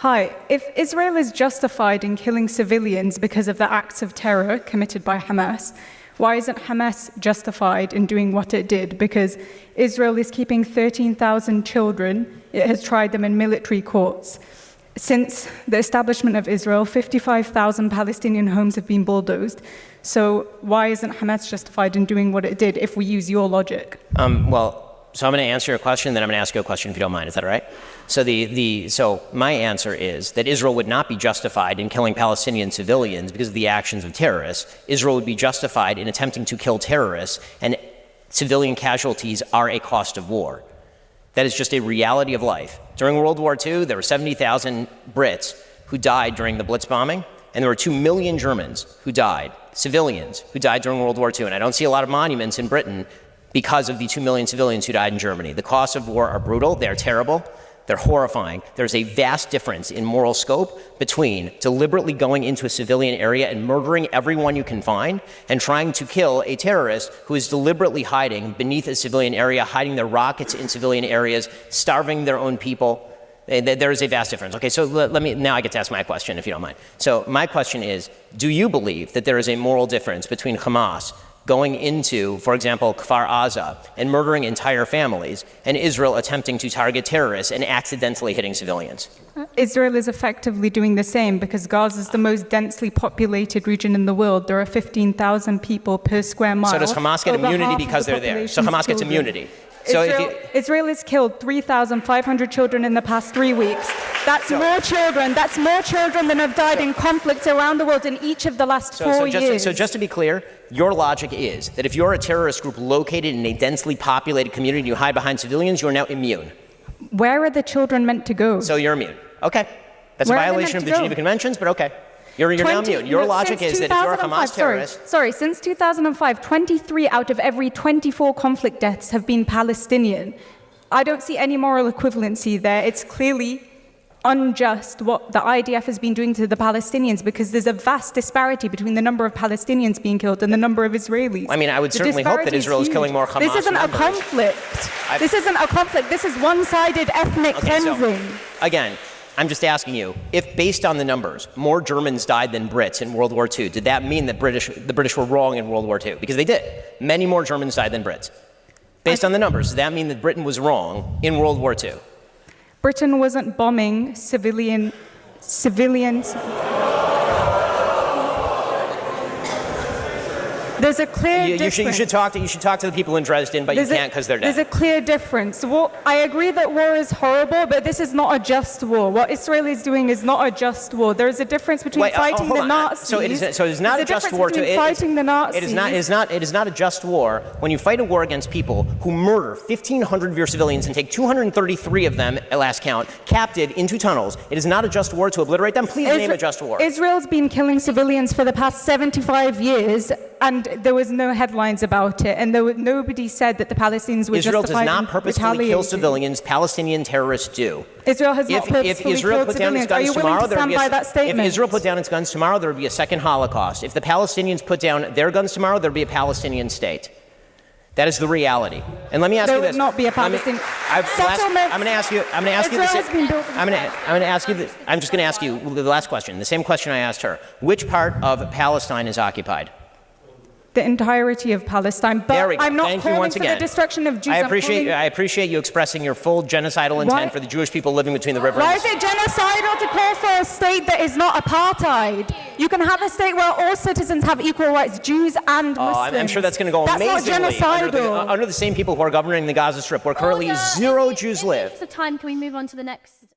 Hi, if Israel is justified in killing civilians because of the acts of terror committed by Hamas, why isn't Hamas justified in doing what it did? Because Israel is keeping 13,000 children. It has tried them in military courts. Since the establishment of Israel, 55,000 Palestinian homes have been bulldozed. So why isn't Hamas justified in doing what it did if we use your logic? So I'm going to answer your question, then I'm going to ask you a question if you don't mind. Is that all right? So my answer is that Israel would not be justified in killing Palestinian civilians because of the actions of terrorists. Israel would be justified in attempting to kill terrorists, and civilian casualties are a cost of war. That is just a reality of life. During World War II, there were 70,000 Brits who died during the Blitz bombing, and there were 2 million Germans who died, civilians who died during World War II. And I don't see a lot of monuments in Britain because of the 2 million civilians who died in Germany. The costs of war are brutal, they're terrible, they're horrifying. There's a vast difference in moral scope between deliberately going into a civilian area and murdering everyone you can find and trying to kill a terrorist who is deliberately hiding beneath a civilian area, hiding their rockets in civilian areas, starving their own people. There is a vast difference. Okay, so now I get to ask my question if you don't mind. So my question is, do you believe that there is a moral difference between Hamas going into, for example, Kfar Aza and murdering entire families, and Israel attempting to target terrorists and accidentally hitting civilians? Israel is effectively doing the same because Gaza is the most densely populated region in the world. There are 15,000 people per square mile. So does Hamas get immunity because they're there? So Hamas gets immunity. Israel has killed 3,500 children in the past 3 weeks. That's more children than have died in conflicts around the world in each of the last 4 years. So just to be clear, your logic is that if you're a terrorist group located in a densely populated community and you hide behind civilians, you're now immune. Where are the children meant to go? So you're immune. Okay. That's a violation of the Geneva Conventions, but okay. You're now immune. Your logic is that if you're a Hamas terrorist... Since 2005, 23 out of every 24 conflict deaths have been Palestinian. I don't see any moral equivalency there. It's clearly unjust what the IDF has been doing to the Palestinians because there's a vast disparity between the number of Palestinians being killed and the number of Israelis. I mean, I would certainly hope that Israel is killing more Hamas members. This isn't a conflict. This isn't a conflict. This is one-sided ethnic cleansing. So, again, I'm just asking you, if based on the numbers, more Germans died than Brits in World War II, did that mean that the British were wrong in World War II? Because they did. Many more Germans died than Brits. Based on the numbers, does that mean that Britain was wrong in World War II? Britain wasn't bombing civilians. There's a clear difference. You should talk to the people in Dresden, but you can't because they're dead. There's a clear difference. Well, I agree that war is horrible, but this is not a just war. What Israel is doing is not a just war. There is a difference between fighting the Nazis. So it is not a just war. Fighting the Nazis. It is not a just war when you fight a war against people who murder 1,500 of your civilians and take 233 of them, at last count, captive into tunnels. It is not a just war to obliterate them. Please name a just war. Israel's been killing civilians for the past 75 years, and there was no headlines about it, and nobody said that the Palestinians were Israel justified does not purposefully kill civilians. Palestinian terrorists do. Israel has not purposefully killed civilians. Are you willing to stand by that statement? If Israel put down its guns tomorrow, there would be a second Holocaust. If the Palestinians put down their guns tomorrow, there would be a Palestinian state. That is the reality. And let me ask you this. There would not be a Palestinian settlement. I'm going to ask you I'm just going to ask you the last question, the same question I asked her. Which part of Palestine is occupied? The entirety of Palestine, but I'm not calling for the destruction of Jews. I appreciate you expressing your full genocidal intent for the Jewish people living between the river. Why is it genocidal to call for a state that is not apartheid? You can have a state where all citizens have equal rights, Jews and Muslims. I'm sure that's going to go amazingly under the same people who are governing the Gaza Strip, where currently 0 Jews live. In the interest of time, can we move on to the next?